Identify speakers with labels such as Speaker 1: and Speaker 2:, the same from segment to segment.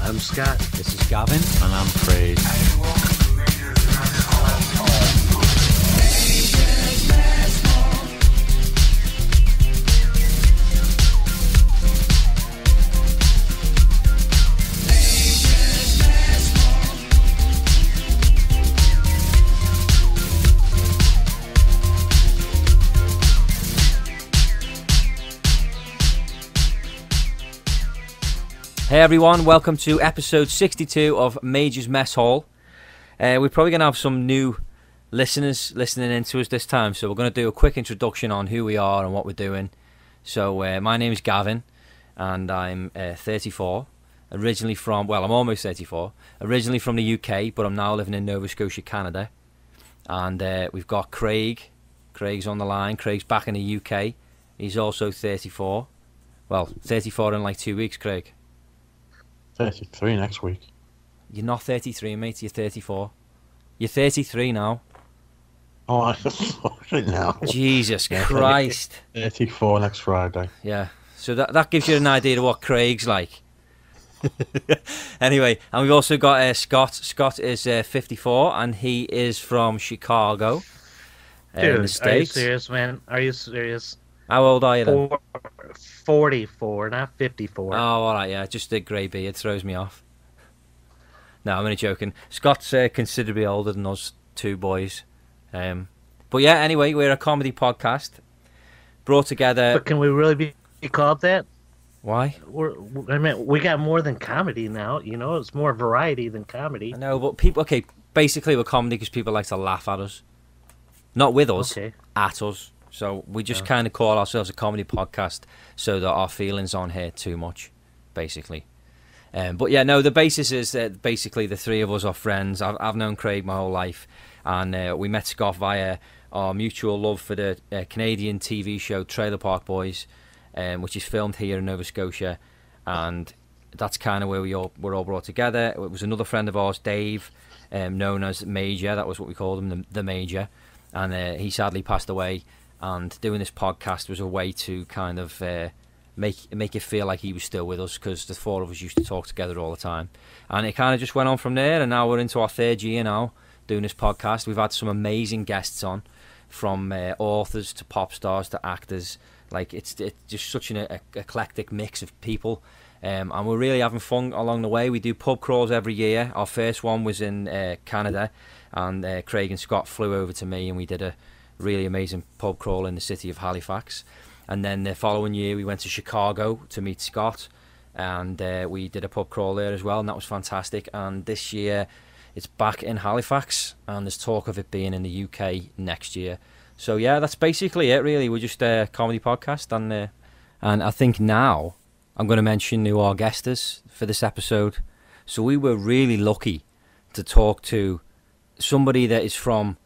Speaker 1: I'm Scott.
Speaker 2: This is Gavin.
Speaker 3: And I'm Craig.
Speaker 2: Hey everyone, welcome to episode 62 of Major's Mess Hall. We're probably going to have some new listeners listening in to us this time, so we're going to do a quick introduction on who we are and what we're doing. So my name is Gavin, and I'm 34, originally from, well, I'm almost 34, originally from the UK, but I'm now living in Nova Scotia, Canada. And we've got Craig. Craig's on the line. Craig's back in the UK. He's also 34. Well, 34 in like 2 weeks, Craig.
Speaker 3: 33 next week.
Speaker 2: You're not 33, mate. You're 34. You're 33 now.
Speaker 3: Oh, I thought it now.
Speaker 2: Jesus Christ.
Speaker 3: 34 next Friday.
Speaker 2: Yeah. So that gives you an idea of what Craig's like. Anyway, and we've also got Scott. Scott is 54, and he is from Chicago. In the States.
Speaker 1: Are you serious, man? Are you serious?
Speaker 2: How old are you then?
Speaker 1: 44, not 54.
Speaker 2: Oh, all right, yeah. Just the grey beard throws me off. No, I'm only joking. Scott's considerably older than us two boys. But yeah, anyway, we're a comedy podcast brought together.
Speaker 1: But can we really be called that?
Speaker 2: Why?
Speaker 1: I mean, we got more than comedy now. You know, it's more variety than comedy.
Speaker 2: I know, but people. Okay, basically we're comedy because people like to laugh at us, not with us, at us. So we just kind of call ourselves a comedy podcast so that our feelings aren't hurt too much, basically. But yeah, no, the basis is that basically the three of us are friends. I've known Craig my whole life, and we met Scott via our mutual love for the Canadian TV show Trailer Park Boys, which is filmed here in Nova Scotia, and that's kind of where we're all brought together. It was another friend of ours, Dave, known as Major. That was what we called him, the Major, and he sadly passed away. And doing this podcast was a way to kind of make it feel like he was still with us, because the four of us used to talk together all the time. And it kind of just went on from there, and now we're into our third year now doing this podcast. We've had some amazing guests on, from authors to pop stars to actors. Like it's just such an eclectic mix of people, and we're really having fun along the way. We do pub crawls every year. Our first one was in Canada, and Craig and Scott flew over to me, and we did a really amazing pub crawl in the city of Halifax. And then the following year we went to Chicago to meet Scott, and we did a pub crawl there as well, and that was fantastic. And this year it's back in Halifax, and there's talk of it being in the UK next year. So yeah, that's basically it really. We're just a comedy podcast, and I think now I'm going to mention who our guest is for this episode. So we were really lucky to talk to somebody that is from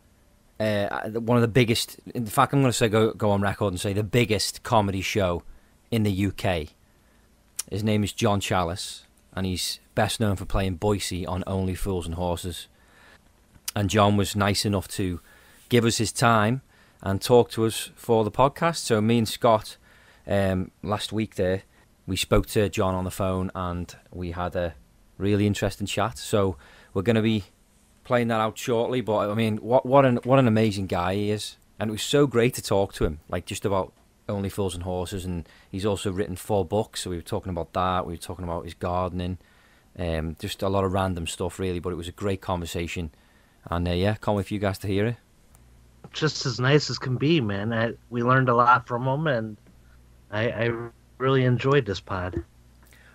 Speaker 2: one of the biggest, in fact I'm going to say go on record and say the biggest comedy show in the UK. His name is John Challis, and he's best known for playing Boise on Only Fools and Horses. And John was nice enough to give us his time and talk to us for the podcast. So me and Scott, last week there, we spoke to John on the phone, and we had a really interesting chat. So we're going to be playing that out shortly, but I mean, what an amazing guy he is, and it was so great to talk to him, like just about Only Fools and Horses. And he's also written 4 books, so we were talking about that. We were talking about his gardening, just a lot of random stuff really, but it was a great conversation, and yeah, can't wait for you guys to hear it.
Speaker 1: Just as nice as can be, man. We learned a lot from him, and I really enjoyed this pod.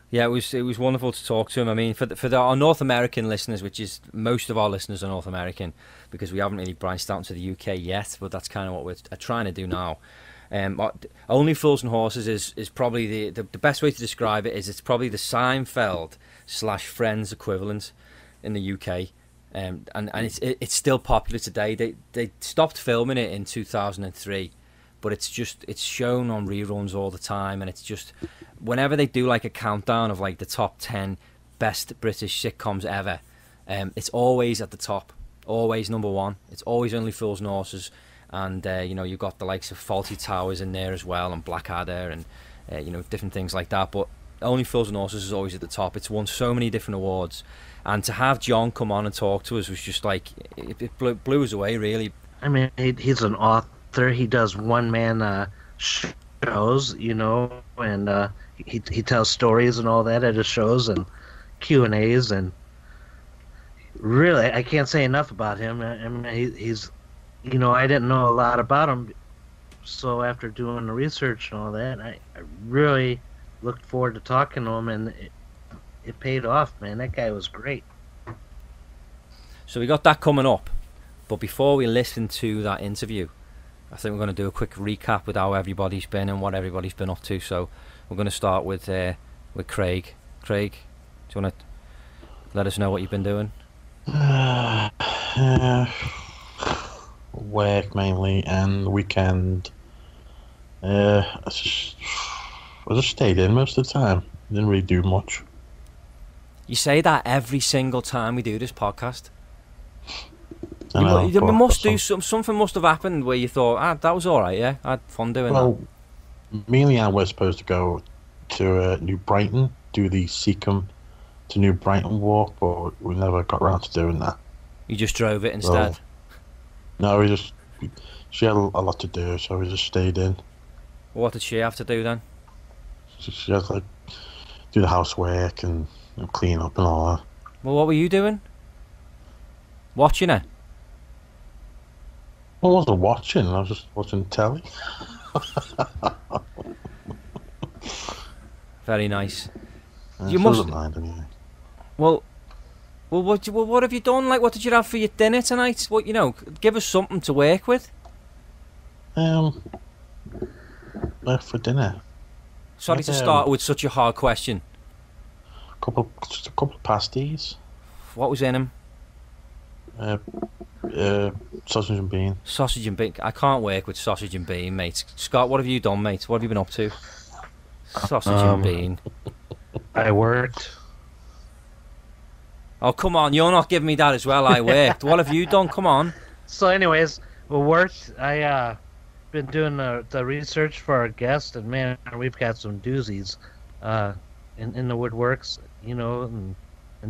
Speaker 2: Yeah, it was wonderful to talk to him. I mean, for our North American listeners, which is most of our listeners are North American, because we haven't really branched out into the UK yet, but that's kind of what we're trying to do now. Only Fools and Horses is probably the best way to describe it is it's probably the Seinfeld / Friends equivalent in the UK, and it's still popular today. They stopped filming it in 2003. But it's shown on reruns all the time, and it's just whenever they do like a countdown of like the top 10 best British sitcoms ever, it's always at the top, always number one. It's always Only Fools and Horses, and you've got the likes of Fawlty Towers in there as well, and Blackadder, and different things like that. But Only Fools and Horses is always at the top. It's won so many different awards, and to have John come on and talk to us was just like it blew us away, really.
Speaker 1: I mean, he's an author. He does one-man shows, you know, and he tells stories and all that at his shows and Q&As, and really, I can't say enough about him. I mean, he's, you know, I didn't know a lot about him, so after doing the research and all that, I really looked forward to talking to him, and it paid off, man. That guy was great.
Speaker 2: So we got that coming up, but before we listen to that interview, I think we're going to do a quick recap with how everybody's been and what everybody's been up to. So we're going to start with Craig. Craig, do you want to let us know what you've been doing?
Speaker 3: Work mainly, and weekend. I just stayed in most of the time. Didn't really do much.
Speaker 2: You say that every single time we do this podcast.
Speaker 3: You
Speaker 2: must do something. Must have happened where you thought, that was all right. Yeah, I had fun doing that.
Speaker 3: Me and Leanne were supposed to go to New Brighton, do the Seacombe to New Brighton walk, but we never got around to doing that.
Speaker 2: You just drove it instead?
Speaker 3: No, she had a lot to do, so we just stayed in.
Speaker 2: What did she have to do then?
Speaker 3: She had to do the housework and clean up and all that.
Speaker 2: Well, what were you doing? Watching her?
Speaker 3: I wasn't watching, I was just watching telly.
Speaker 2: Very nice.
Speaker 3: You must mind anyway.
Speaker 2: Well, what have you done? Like, what did you have for your dinner tonight? What, give us something to work with.
Speaker 3: For dinner.
Speaker 2: Sorry to start with such a hard question.
Speaker 3: Just a couple of pasties.
Speaker 2: What was in them?
Speaker 3: Sausage and bean.
Speaker 2: Sausage and bean. I can't work with sausage and bean, mate. Scott, what have you done, mate? What have you been up to? Sausage and bean.
Speaker 1: I worked.
Speaker 2: Oh, come on. You're not giving me that as well. I worked. What have you done? Come on.
Speaker 1: So anyways, we worked. I been doing the research for our guest, and man, we've got some doozies in the woodworks, and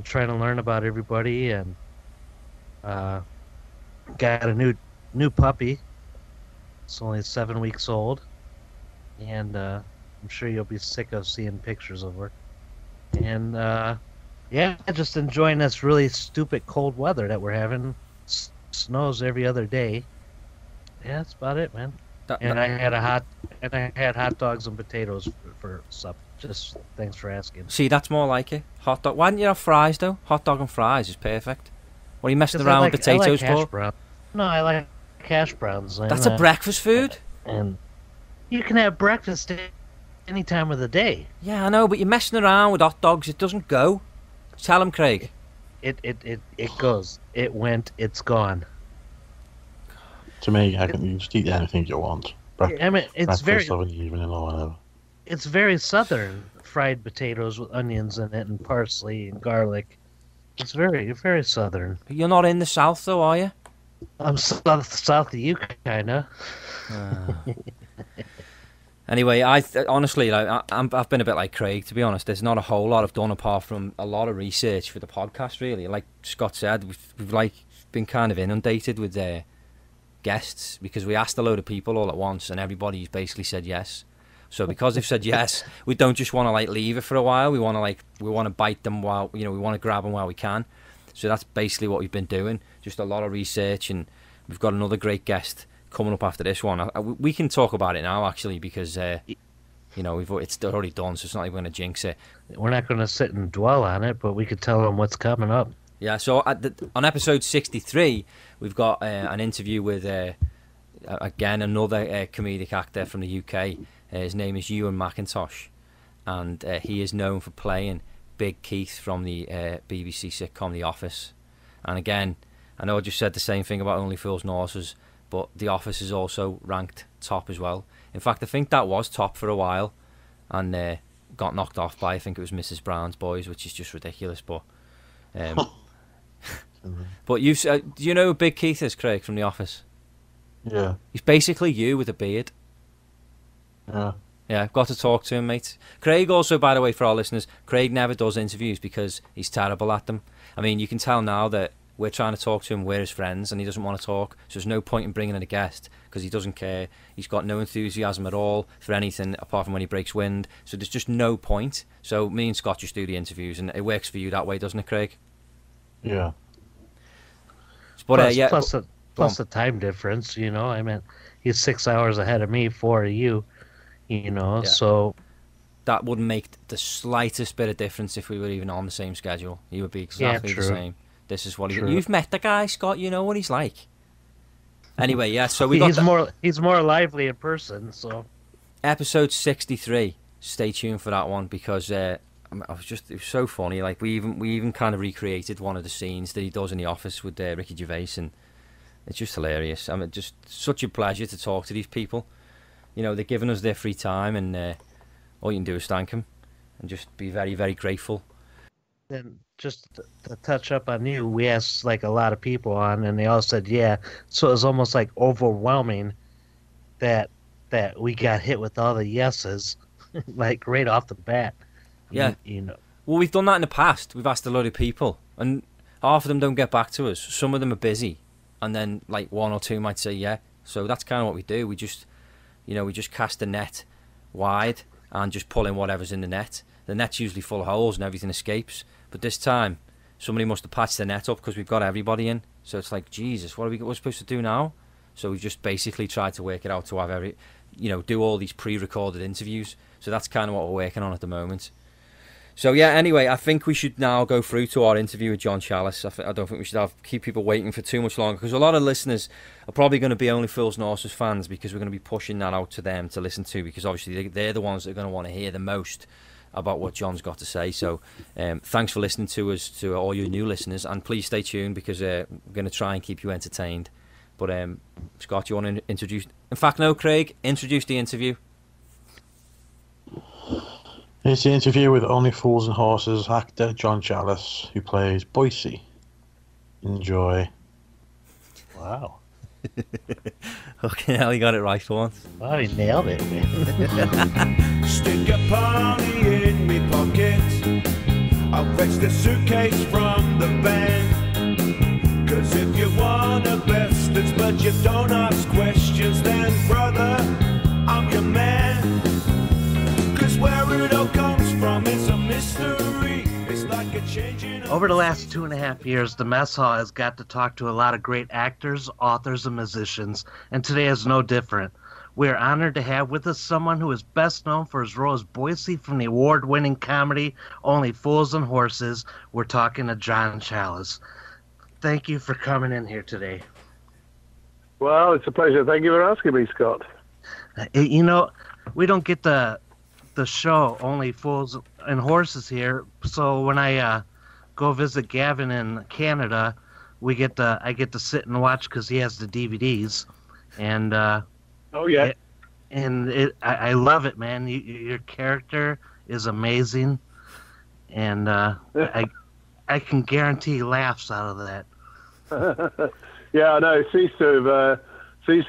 Speaker 1: trying to learn about everybody, and got a new puppy. It's only 7 weeks old, and I'm sure you'll be sick of seeing pictures of her. And yeah, just enjoying this really stupid cold weather that we're having. Snows every other day. Yeah, that's about it, man. I had hot dogs and potatoes for supper. Just thanks for asking.
Speaker 2: See, that's more like it. Hot dog. Why didn't you have fries though? Hot dog and fries is perfect. What are you messing around with potatoes for?
Speaker 1: No, I like hash browns.
Speaker 2: That's a breakfast food.
Speaker 1: And you can have breakfast any time of the day.
Speaker 2: Yeah, I know, but you're messing around with hot dogs. It doesn't go. Tell him, Craig.
Speaker 1: It goes. It went. It's gone.
Speaker 3: To me, you can just eat anything you want.
Speaker 1: I mean, it's very
Speaker 3: of an evening or whatever.
Speaker 1: It's very southern. Fried potatoes with onions in it and parsley and garlic. It's very, very southern.
Speaker 2: You're not in the south, though, are you?
Speaker 1: I'm south of you, kinda.
Speaker 2: Anyway, honestly, I've been a bit like Craig, to be honest. There's not a whole lot I've done apart from a lot of research for the podcast, really. Like Scott said, we've been kind of inundated with guests because we asked a load of people all at once and everybody's basically said yes. So because they've said yes, we don't just want to leave it for a while. We want to bite them while we want to grab them while we can. So that's basically what we've been doing. Just a lot of research, and we've got another great guest coming up after this one. We can talk about it now actually because it's already done, so it's not even going to jinx it.
Speaker 1: We're not going to sit and dwell on it, but we could tell them what's coming up.
Speaker 2: Yeah. So on episode 63, we've got an interview with again another comedic actor from the UK. His name is Ewan McIntosh, and he is known for playing Big Keith from the BBC sitcom The Office. And again, I know I just said the same thing about Only Fools and Horses, but The Office is also ranked top as well. In fact, I think that was top for a while, and got knocked off by, I think it was Mrs. Brown's Boys, which is just ridiculous. But but do you know who Big Keith is, Craig, from The Office?
Speaker 3: Yeah.
Speaker 2: He's basically you with a beard.
Speaker 3: Yeah.
Speaker 2: Yeah, I've got to talk to him, mate. Craig also, by the way, for our listeners, Craig never does interviews because he's terrible at them. I mean, you can tell now that we're trying to talk to him, we're his friends, and he doesn't want to talk. So there's no point in bringing in a guest because he doesn't care. He's got no enthusiasm at all for anything apart from when he breaks wind. So there's just no point. So me and Scott just do the interviews, and it works for you that way, doesn't it, Craig?
Speaker 3: Yeah.
Speaker 2: But
Speaker 1: plus the time difference, you know. I mean, he's 6 hours ahead of me, 4 of you, you know. Yeah. So
Speaker 2: that wouldn't make the slightest bit of difference if we were even on the same schedule. He would be exactly the same. This is what you've met the guy, Scott. You know what he's like. Anyway, yeah. So
Speaker 1: he's more lively in person. So
Speaker 2: episode 63. Stay tuned for that one because it was so funny. Like we even kind of recreated one of the scenes that he does in The Office with Ricky Gervais, and it's just hilarious. I mean, just such a pleasure to talk to these people. You know, they're giving us their free time, and all you can do is thank them and just be very, very grateful.
Speaker 1: And just to touch up on you, we asked like a lot of people on, and they all said yeah. So it was almost like overwhelming that we got hit with all the yeses, like right off the bat.
Speaker 2: Yeah,
Speaker 1: you know.
Speaker 2: Well, we've done that in the past. We've asked a lot of people, and half of them don't get back to us. Some of them are busy, and then like one or two might say yeah. So that's kind of what we do. We just, we just cast the net wide and just pull in whatever's in the net. The net's usually full of holes and everything escapes. But this time, somebody must have patched the net up because we've got everybody in. So it's like, Jesus, what are we supposed to do now? So we just basically tried to work it out to have do all these pre-recorded interviews. So that's kind of what we're working on at the moment. So yeah, anyway, I think we should now go through to our interview with John Challis. I don't think we should keep people waiting for too much longer because a lot of listeners are probably going to be Only Fools and Horses fans because we're going to be pushing that out to them to listen to because obviously they're the ones that are going to want to hear the most about what John's got to say. So thanks for listening to us, to all you new listeners, and please stay tuned because we're going to try and keep you entertained. But Scott, you want to introduce... In fact, no, Craig, introduce the interview.
Speaker 3: It's the interview with Only Fools and Horses actor John Challis, who plays Boise. Enjoy.
Speaker 1: Wow.
Speaker 2: Okay, now you got it right for once.
Speaker 1: Wow, he nailed it, man.
Speaker 4: Stick a party in me pocket. I'll fetch the suitcase from the van. Cause if you wanna bastards but you don't ask questions, then brother, I'm your man. Cause where it all comes from is a mystery. It's like a changing.
Speaker 1: Over the last 2.5 years, the Mess Hall has got to talk to a lot of great actors, authors, and musicians, and today is no different. We are honored to have with us someone who is best known for his role as Boise from the award-winning comedy Only Fools and Horses. We're talking to John Challis. Thank you for coming in here today.
Speaker 5: Well, it's a pleasure. Thank you for asking me, Scott.
Speaker 1: You know, we don't get the show Only Fools and Horses here, so when I go visit Gavin in Canada, I get to sit and watch because he has the DVDs, and
Speaker 5: oh yeah,
Speaker 1: I love it, man. Your character is amazing, and I can guarantee laughs out of that.
Speaker 5: Yeah, I know. It seems to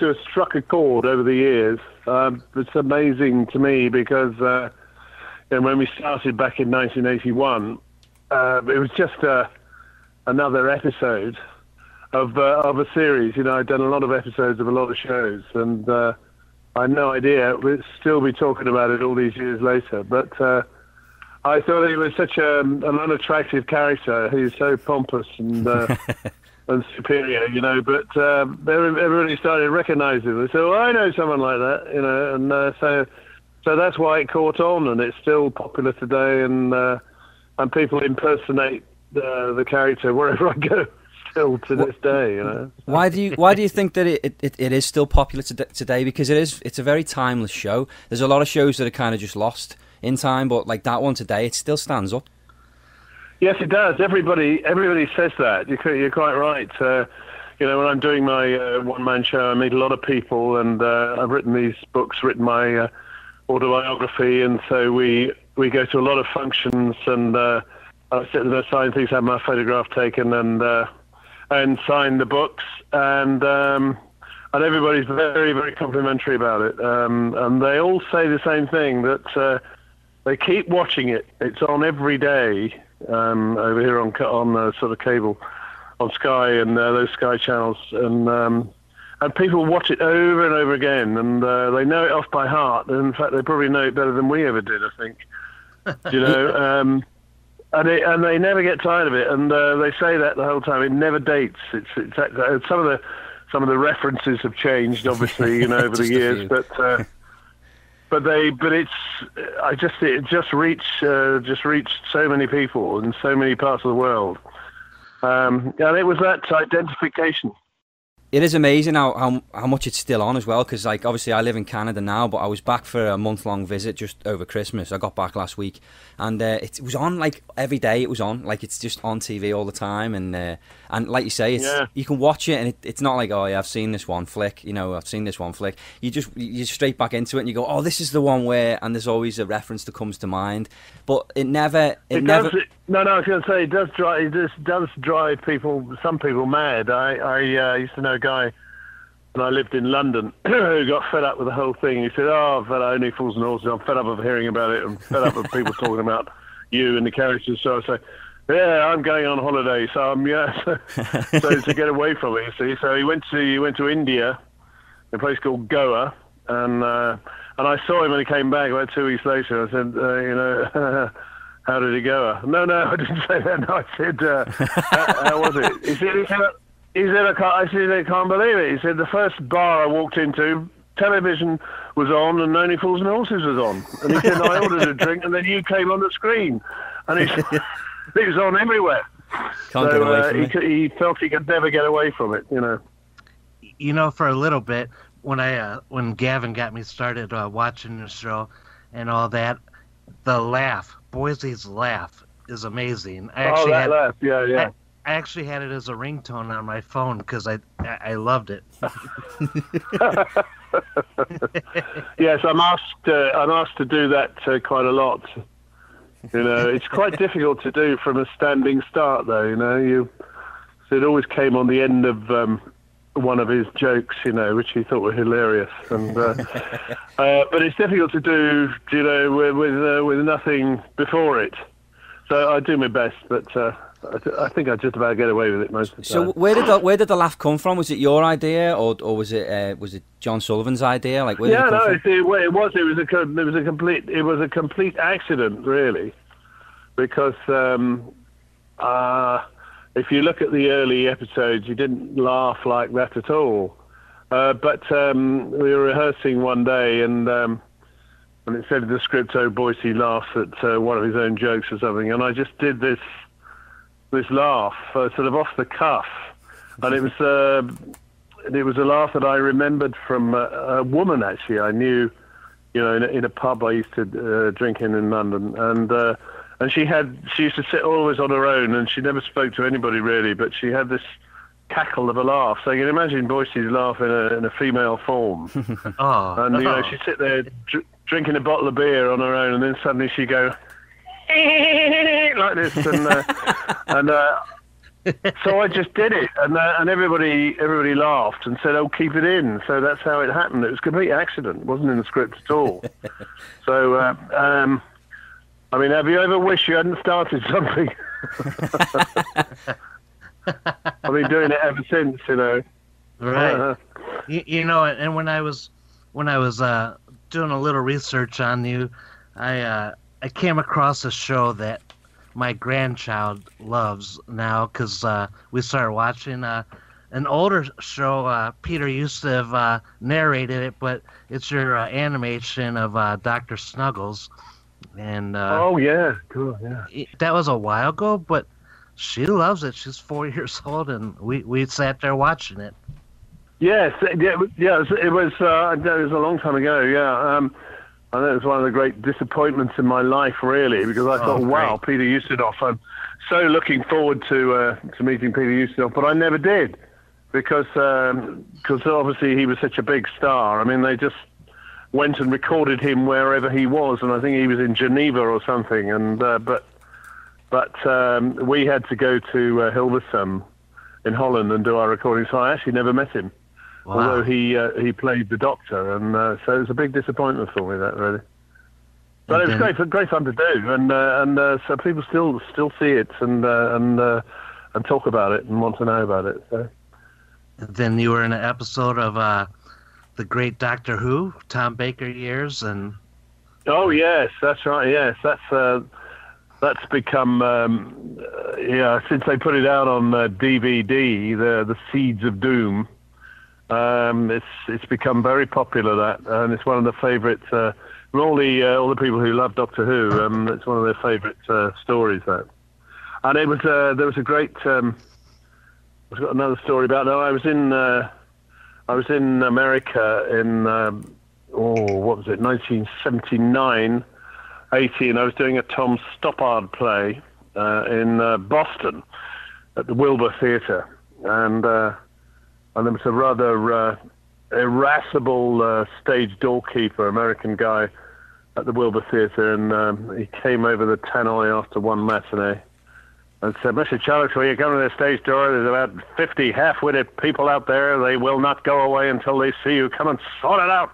Speaker 5: have struck a chord over the years. It's amazing to me because when we started back in 1981, it was just another episode of a series. You know, I'd done a lot of episodes of a lot of shows, and I had no idea we'd still be talking about it all these years later. But I thought he was such an unattractive character. He was so pompous and and superior, you know. But everybody started recognizing him. They said, "Well, I know someone like that," you know. And so that's why it caught on, and it's still popular today. And people impersonate the character wherever I go, still to this day, you know.
Speaker 2: Why do you think that it is still popular today? Because it's a very timeless show. There's a lot of shows that are kind of just lost in time, but like that one today, it still stands up.
Speaker 5: Yes, it does. Everybody says that. You're quite right. You know, when I'm doing my one-man show, I meet a lot of people, and I've written these books, written my autobiography, and so we go to a lot of functions, and I sit there, sign things, have my photograph taken, and sign the books, and and everybody's very, very complimentary about it. And they all say the same thing, that they keep watching it. It's on every day over here on sort of cable, on Sky and those Sky channels, and people watch it over and over again, and they know it off by heart. And in fact, they probably know it better than we ever did, I think. You know, and they never get tired of it, and they say that the whole time. It never dates. It's some of the references have changed, obviously, you know, over the years, but it just reached so many people in so many parts of the world, and it was that identification.
Speaker 2: It is amazing how much it's still on as well, because like obviously I live in Canada now, but I was back for a month-long visit just over Christmas. I got back last week, and it was on like every day. It was on, like it's just on TV all the time, and like you say, you can watch it, and it's not like, oh yeah, I've seen this one flick, you know, I've seen this one flick. You're straight back into it, and you go, oh, this is the one where, and there's always a reference that comes to mind, but it never. No,
Speaker 5: I was going to say it does drive some people mad. I used to know a guy when I lived in London who got fed up with the whole thing. He said, "Oh, I've only Fools and Horses. I'm fed up of hearing about it. I'm fed up of people talking about you and the characters." So I say, "Yeah, I'm going on holiday, so so to get away from it, you see." So he went to India, a place called Goa, and I saw him when he came back about 2 weeks later. I said, you know. How did it go? No, I didn't say that. No, I said, how was it? He said, I can't believe it. He said, the first bar I walked into, television was on and Only Fools and Horses was on. And he said, I ordered a drink and then you came on the screen. And he said, it was on everywhere.
Speaker 2: Can't get away from it.
Speaker 5: He felt he could never get away from it, you know.
Speaker 1: You know, for a little bit, when Gavin got me started watching the show and all that, the laugh, Boise's laugh, is amazing.
Speaker 5: Laugh, yeah.
Speaker 1: I actually had it as a ringtone on my phone because I loved it.
Speaker 5: Yes, I'm asked to do that quite a lot. You know, it's quite difficult to do from a standing start, though. You know, so it always came on the end of one of his jokes, you know, which he thought were hilarious, and but it's difficult to do, you know, with nothing before it. So I do my best, but I think I just about get away with it most of the time.
Speaker 2: So where did the laugh come from? Was it your idea, or was it John Sullivan's idea? Like, where did it come from?
Speaker 5: It was a complete accident, really, because if you look at the early episodes, you didn't laugh like that at all. But we were rehearsing one day, and it said in the script, "Oh, Boise laughs at one of his own jokes or something," and I just did this laugh, sort of off the cuff, and it was a laugh that I remembered from a woman actually I knew, you know, in a pub I used to drink in London, and she used to sit always on her own, and she never spoke to anybody really, but she had this cackle of a laugh. So you can imagine Boise's laugh in a female form. And you know, she'd sit there drinking a bottle of beer on her own, and then suddenly she'd go like this, and so I just did it, and everybody laughed and said, "Oh, keep it in." So that's how it happened. It was a complete accident. It wasn't in the script at all. So I mean, have you ever wished you hadn't started something? I've been doing it ever since, you know.
Speaker 1: Right. You know, and when I was doing a little research on you, I came across a show that my grandchild loves now, because we started watching an older show. Peter used to have narrated it, but it's your animation of Dr. Snuggles. And
Speaker 5: oh yeah, cool, yeah.
Speaker 1: That was a while ago, but she loves it. She's 4 years old, and we sat there watching it.
Speaker 5: Yes, it was a long time ago. Yeah, I know it was one of the great disappointments in my life, really, because I thought, wow, Peter Ustinov. I'm so looking forward to meeting Peter Ustinov, but I never did, because obviously he was such a big star. I mean, they just went and recorded him wherever he was, and I think he was in Geneva or something. And but we had to go to Hilversum in Holland and do our recording, so I actually never met him. although he played the Doctor, and so it was a big disappointment for me, that really. But it was great fun to do, and so people still see it and talk about it and want to know about it. So.
Speaker 1: And then you were in an episode of the great Doctor Who, Tom Baker years, and.
Speaker 5: Oh yes, that's right. Yes, that's become since they put it out on DVD, the Seeds of Doom. It's become very popular, and it's one of the favourite. All the people who love Doctor Who, it's one of their favourite stories. That, and it was there was a great. I've got another story about. No, I was in America in what was it, 1979, 80, and I was doing a Tom Stoppard play in Boston at the Wilbur Theatre, and there was a rather irascible stage doorkeeper, American guy, at the Wilbur Theatre, and he came over the tannoy after one matinee and said, "Mr. Challis, will you come to the stage door? There's about 50 half-witted people out there. They will not go away until they see you. Come and sort it out."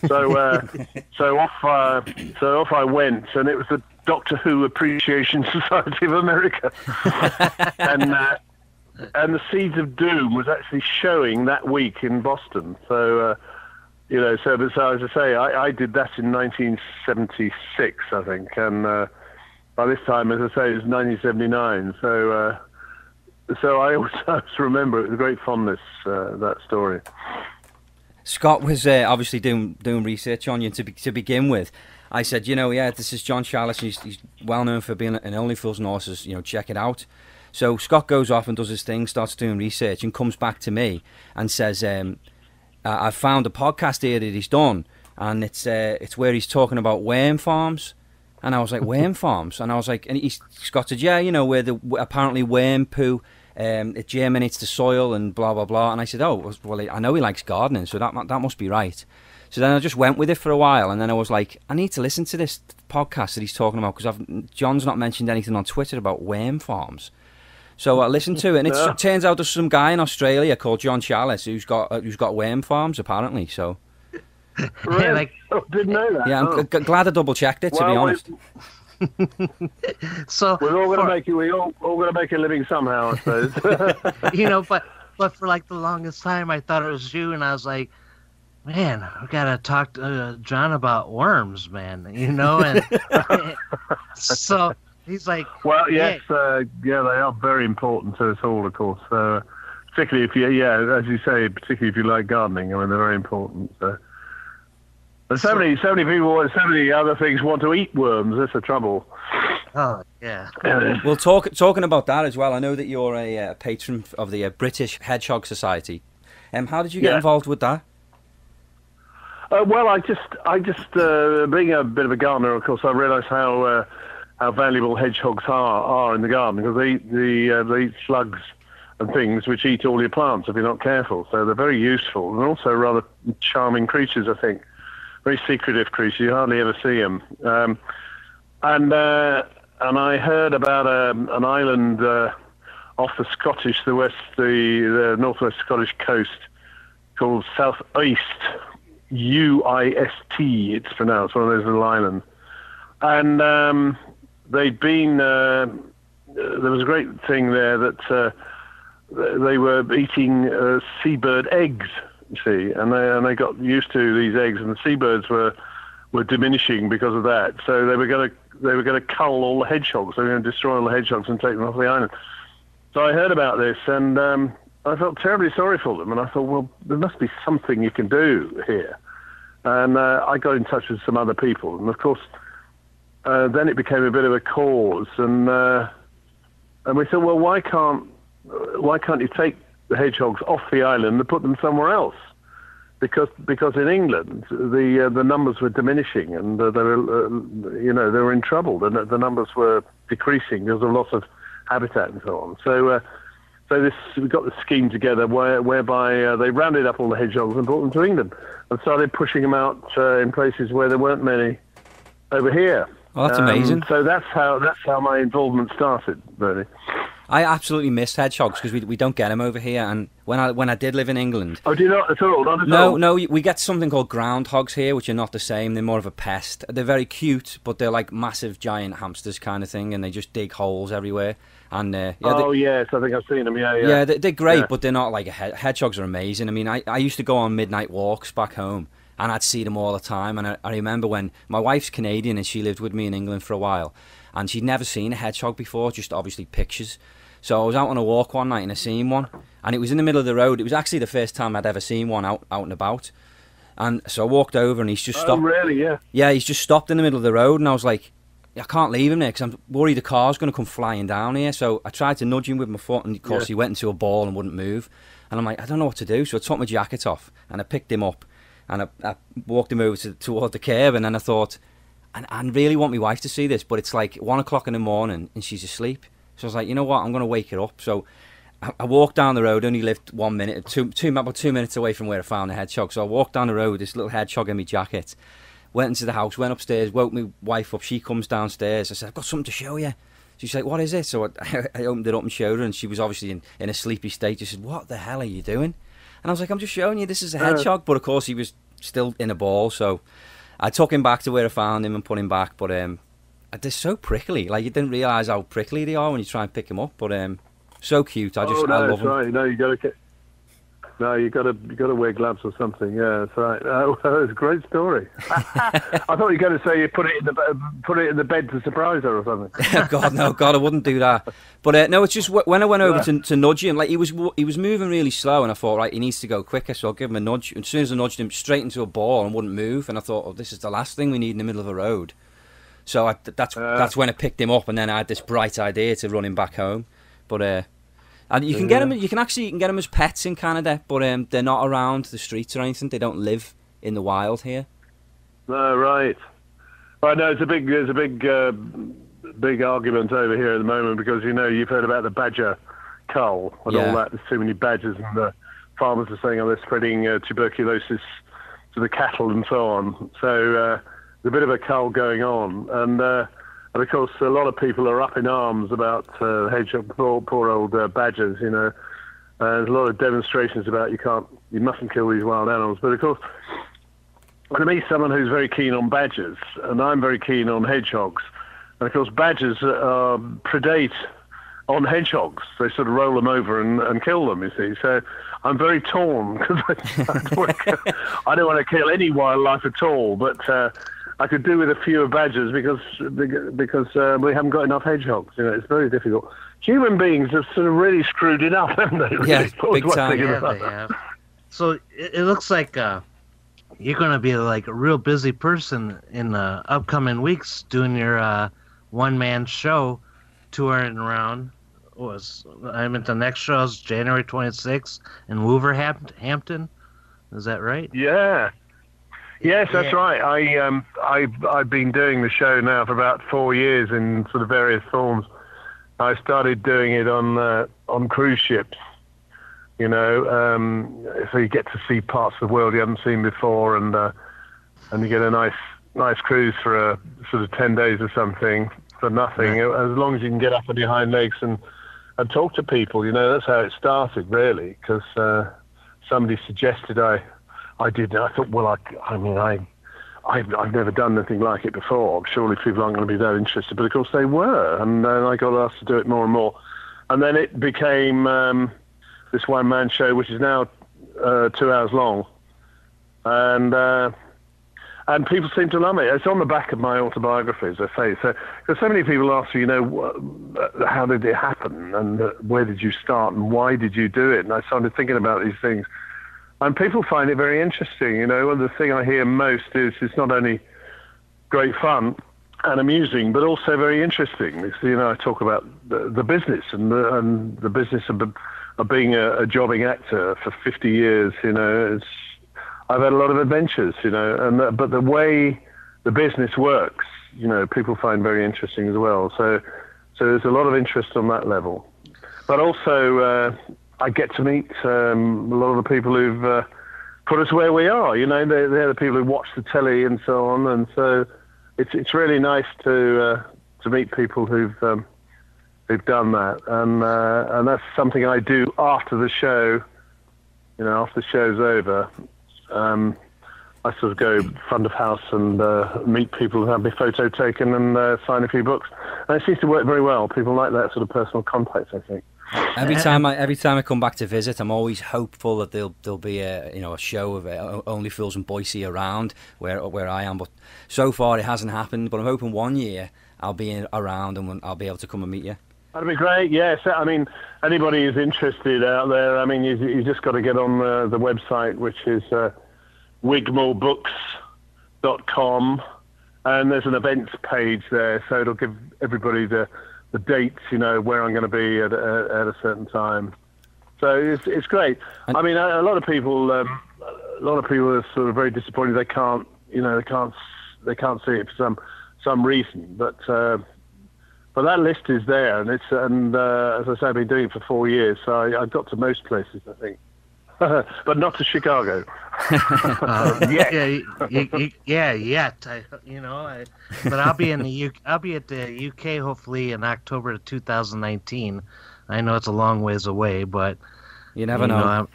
Speaker 5: So off I went, and it was the Doctor Who Appreciation Society of America, and the Seeds of Doom was actually showing that week in Boston. So as I say, I did that in 1976, I think, and by this time, as I say, it was 1979. So I always remember it with great fondness, that story.
Speaker 2: Scott was obviously doing research on you to begin with. I said, this is John Challis. He's well known for being an Only Fools and Horses. Check it out. So Scott goes off and does his thing, starts doing research, and comes back to me and says, "I've found a podcast here that he's done, and it's where he's talking about worm farms." And I was like, "Worm farms?" And I was like, and Scott said, "Yeah, where apparently worm poo." It germinates the soil and blah blah blah, and I said, "Oh, well, I know he likes gardening, so that must be right." So then I just went with it for a while, and then I was like, "I need to listen to this podcast that he's talking about because John's not mentioned anything on Twitter about worm farms." So I listened to it, and it turns out there's some guy in Australia called John Challis who's got worm farms apparently. So
Speaker 5: really? I didn't know that.
Speaker 2: Yeah, I'm glad I double checked it, to be honest.
Speaker 1: So
Speaker 5: we're all going to make it. We all going to make a living somehow, I suppose.
Speaker 1: but for like the longest time, I thought it was you, and I was like, "Man, I gotta talk to John about worms, man." And so he's like,
Speaker 5: "Well, yes, they are very important to us all, of course. Particularly if as you say, particularly if you like gardening. I mean, they're very important." There's so many people, so many other things want to eat worms. That's the trouble.
Speaker 1: Oh, yeah.
Speaker 2: Well, talking about that as well, I know that you're a patron of the British Hedgehog Society. How did you get involved with that?
Speaker 5: Well, I just being a bit of a gardener, of course, I realised how valuable hedgehogs are in the garden, because they eat slugs and things which eat all your plants if you're not careful. So they're very useful, and also rather charming creatures, I think. Very secretive creatures. You hardly ever see them. And I heard about an island off the northwest Scottish coast called South Uist, UIST. It's pronounced, one of those little islands. And they'd been. There was a great thing there that they were eating seabird eggs. You see, and they got used to these eggs, and the seabirds were diminishing because of that. So they were going to cull all the hedgehogs. They were going to destroy all the hedgehogs and take them off the island. So I heard about this, and I felt terribly sorry for them. And I thought, well, there must be something you can do here. And I got in touch with some other people, and of course, then it became a bit of a cause. And we thought, well, why can't you take the hedgehogs off the island and put them somewhere else? Because in England the numbers were diminishing, and they were in trouble. The numbers were decreasing because of loss of habitat and so on. So we got this scheme together whereby they rounded up all the hedgehogs and brought them to England and started pushing them out in places where there weren't many over here.
Speaker 2: Well, that's amazing.
Speaker 5: So that's how my involvement started, really.
Speaker 2: I absolutely miss hedgehogs because we don't get them over here. And when I did live in England,
Speaker 5: do you not at all? Not at all?
Speaker 2: No, we get something called groundhogs here, which are not the same. They're more of a pest. They're very cute, but they're like massive giant hamsters kind of thing, and they just dig holes everywhere. And
Speaker 5: yes, I think I've seen them.
Speaker 2: Yeah, they're great, but they're not like hedgehogs are amazing. I mean, I used to go on midnight walks back home, and I'd see them all the time. And I remember when my wife's Canadian and she lived with me in England for a while, and she'd never seen a hedgehog before, just obviously pictures. So I was out on a walk one night and I seen one, and it was in the middle of the road. It was actually the first time I'd ever seen one out and about. And so I walked over and he's just stopped.
Speaker 5: Oh, really? Yeah.
Speaker 2: Yeah, he's just stopped in the middle of the road, and I was like, I can't leave him there because I'm worried the car's going to come flying down here. So I tried to nudge him with my foot, and of course he went into a ball and wouldn't move. And I'm like, I don't know what to do. So I took my jacket off and I picked him up, and I walked him over toward the curb, and then I thought, and I really want my wife to see this, but it's like 1 o'clock in the morning and she's asleep. So I was like, you know what, I'm going to wake her up. So I walked down the road, only lived 1 minute, about 2 minutes away from where I found the hedgehog. So I walked down the road, this little hedgehog in my jacket, went into the house, went upstairs, woke my wife up. She comes downstairs. I said, I've got something to show you. She's like, what is it? So I opened it up and showed her, and she was obviously in a sleepy state. She said, what the hell are you doing? And I was like, I'm just showing you, this is a hedgehog. But of course he was still in a ball, so I took him back to where I found him and put him back. But they're so prickly. Like, you didn't realise how prickly they are when you try and pick them up. But so cute. I love them.
Speaker 5: Right. No, you got to wear gloves or something. Yeah, that's right. It's a great story. I thought you were going to say you put it in the bed to surprise her or something.
Speaker 2: God, I wouldn't do that. But no, it's just when I went over to nudge him, like he was moving really slow, and I thought, right, he needs to go quicker, so I'll give him a nudge. And as soon as I nudged him, straight into a ball and wouldn't move, and I thought, oh, this is the last thing we need in the middle of a road. So that's when I picked him up, and then I had this bright idea to run him back home. But and you can get them. You can get them as pets in Canada, but they're not around the streets or anything. They don't live in the wild here.
Speaker 5: No, right. Right. No, there's a big argument over here at the moment because you've heard about the badger cull and all that. There's too many badgers, and the farmers are saying, they're spreading tuberculosis to the cattle and so on. So there's a bit of a cull going on, and of course, a lot of people are up in arms about hedgehog, poor old badgers. There's a lot of demonstrations about you mustn't kill these wild animals. But of course, to me, someone who's very keen on badgers, and I'm very keen on hedgehogs, and of course, badgers predate on hedgehogs. They sort of roll them over and kill them. You see, so I'm very torn because I don't want to kill any wildlife at all, but I could do with a fewer badgers because we haven't got enough hedgehogs. It's very difficult. Human beings have sort of really screwed it up, haven't they? Really?
Speaker 2: Yeah, big time.
Speaker 1: Yeah, they have. So it looks like you're going to be like a real busy person in the upcoming weeks doing your one-man show, touring around. The next show is January 26th in Wolverhampton. Is that right?
Speaker 5: Yeah. Yes, that's right. I've been doing the show now for about 4 years in sort of various forms. I started doing it on cruise ships, so you get to see parts of the world you haven't seen before, and you get a nice cruise for a sort of 10 days or something for nothing, as long as you can get up on your hind legs and talk to people. That's how it started, really, because somebody suggested I did. I thought, well, I've never done anything like it before. Surely people aren't going to be that interested. But of course they were, and I got asked to do it more and more. And then it became this one-man show, which is now 2 hours long, and people seem to love it. It's on the back of my autobiography, as I say. So, because so many people ask me, how did it happen, and where did you start, and why did you do it? And I started thinking about these things. And people find it very interesting, And the thing I hear most is it's not only great fun and amusing, but also very interesting. I talk about the business and the business of being a jobbing actor for 50 years. I've had a lot of adventures, but the way the business works, people find very interesting as well. So there's a lot of interest on that level, but also. I get to meet a lot of the people who've put us where we are. They're the people who watch the telly and so on, and so it's really nice to meet people who've who've done that, and that's something I do after the show. You know, after the show's over, I sort of go front of house and meet people and have my photo taken and sign a few books. And it seems to work very well. People like that sort of personal contact, I think.
Speaker 2: Every time I come back to visit, I'm always hopeful that there'll be a show of Only Fools and Boise around where I am. But so far it hasn't happened. But I'm hoping one year I'll be around and I'll be able to come and meet you.
Speaker 5: That'd be great. Yes, I mean, anybody who's interested out there, I mean, you just got to get on the website, which is wigmorebooks.com, and there's an events page there, so it'll give everybody the dates, you know, where I'm going to be at a certain time. So it's great. I mean, a lot of people are sort of very disappointed they can't see it for some reason, but that list is there, and as I say, I've been doing it for 4 years, so I've got to most places, I think. But not to Chicago.
Speaker 1: Yet. But I'll be at the UK hopefully in October of 2019. I know it's a long ways away, but
Speaker 2: you never know.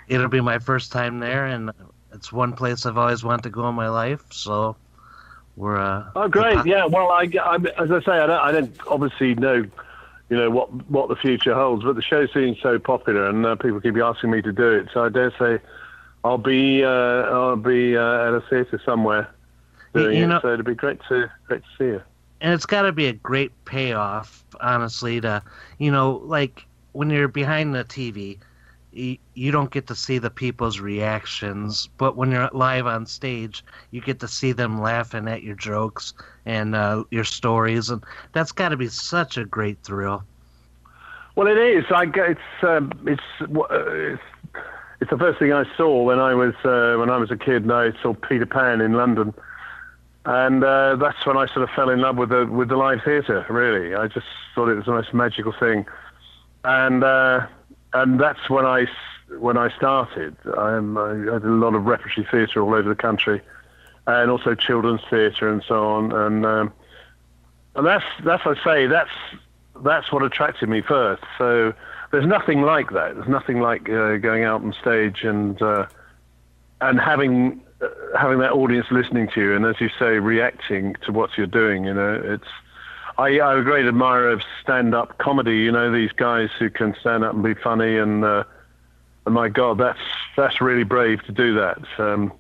Speaker 1: It'll be my first time there, and it's one place I've always wanted to go in my life. So we're.
Speaker 5: Oh, great! Yeah. Well, I as I say, I don't obviously know. You know what the future holds, but the show seems so popular, and people keep asking me to do it. So I dare say I'll be at a theatre somewhere doing it. So it'd be great to see you.
Speaker 1: And it's got to be a great payoff, honestly. Like when you're behind the TV, you don't get to see the people's reactions, but when you're live on stage, you get to see them laughing at your jokes and your stories, and that's got to be such a great thrill.
Speaker 5: Well, it is. It's the first thing I saw when I was a kid, and I saw Peter Pan in London, and that's when I sort of fell in love with the live theatre. Really, I just thought it was the most magical thing, and that's when I started. I did a lot of repertory theatre all over the country, and also children's theatre and so on. And that's what attracted me first. So there's nothing like that. There's nothing like going out on stage and having that audience listening to you, and as you say, reacting to what you're doing. You know, I'm a great admirer of stand-up comedy. You know, these guys who can stand up and be funny, and my God, that's really brave to do that. So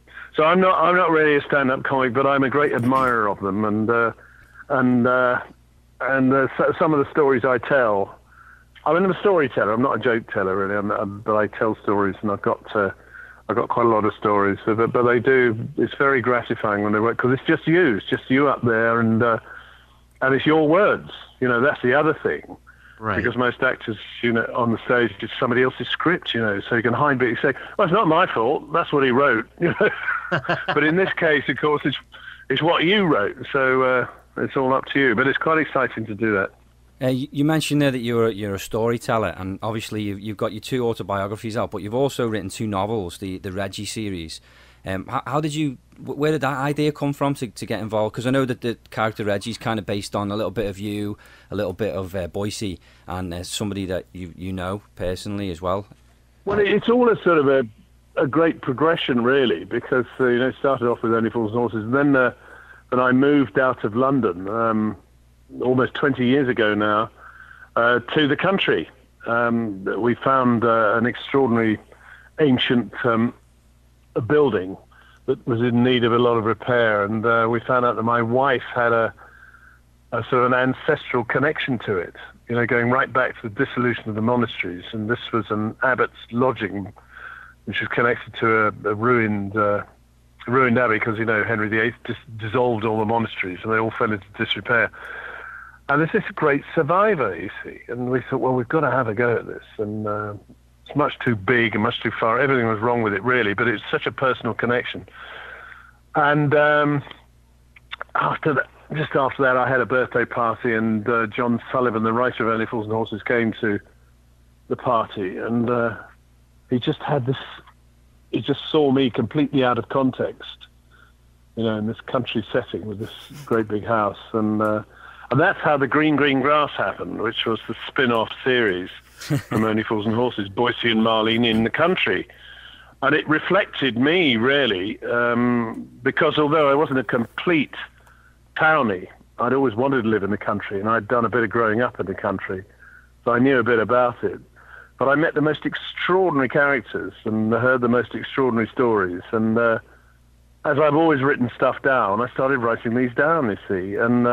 Speaker 5: I'm not really a stand-up comic, but I'm a great admirer of them, and some of the stories I tell. I'm a storyteller. I'm not a joke teller, really, but I tell stories, and I've got quite a lot of stories. So, but they do. It's very gratifying when they work, because it's just you. It's just you up there, and it's your words. You know, that's the other thing.
Speaker 1: Right.
Speaker 5: Because most actors, you know, on the stage, it's somebody else's script, you know, so you can hide it. You say, well, it's not my fault. That's what he wrote. You know? But in this case, of course, it's what you wrote. So it's all up to you. But it's quite exciting to do that.
Speaker 2: You mentioned there that you're a storyteller, and obviously you've got your 2 autobiographies out, but you've also written 2 novels, the Reggie series. Where did that idea come from to get involved? Because I know that the character Reggie's kind of based on a little bit of you, a little bit of Boise, and somebody that you know personally as well.
Speaker 5: Well, it's all a sort of a great progression, really, because it started off with Only Fools and Horses, and then I moved out of London almost 20 years ago now to the country. We found an extraordinary ancient a building that was in need of a lot of repair, and we found out that my wife had a sort of an ancestral connection to it, you know, going right back to the dissolution of the monasteries. And this was an abbot's lodging, which was connected to a ruined abbey, because, you know, Henry VIII dissolved all the monasteries and they all fell into disrepair. And there's this great survivor, you see, and we thought, well, we've got to have a go at this. And it's much too big and much too far. Everything was wrong with it, really, but it's such a personal connection. And just after that, I had a birthday party, and John Sullivan, the writer of Only Fools and Horses, came to the party, and he just saw me completely out of context, you know, in this country setting with this great big house, and And that's how the Green Green Grass happened, which was the spin-off series from Only Fools and Horses, Boycie and Marlene in the Country. And it reflected me, really, because although I wasn't a complete townie, I'd always wanted to live in the country, and I'd done a bit of growing up in the country, so I knew a bit about it. But I met the most extraordinary characters and heard the most extraordinary stories. And as I've always written stuff down, I started writing these down, you see. And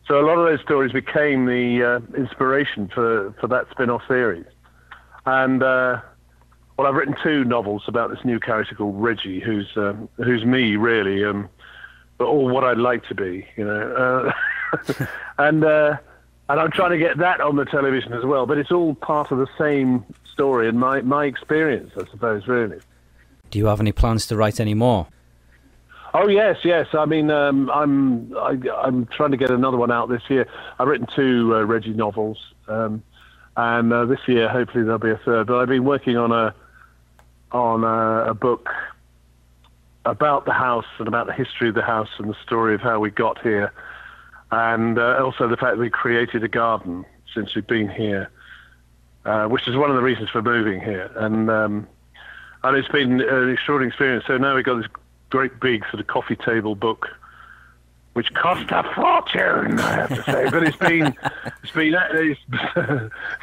Speaker 5: so a lot of those stories became the inspiration for that spin-off series. And well, I've written 2 novels about this new character called Reggie, who's me, really, or what I'd like to be, you know. And I'm trying to get that on the television as well. But it's all part of the same story and my experience, I suppose, really.
Speaker 2: Do you have any plans to write any more?
Speaker 5: Oh yes. I mean, I'm trying to get another one out this year. I've written 2 Reggie novels, and this year hopefully there'll be a third. But I've been working on a book about the house and about the history of the house and the story of how we got here, and also the fact that we created a garden since we've been here, which is one of the reasons for moving here. And it's been an extraordinary experience. So now we've got this great big sort of coffee table book, which cost a fortune, I have to say, but it's been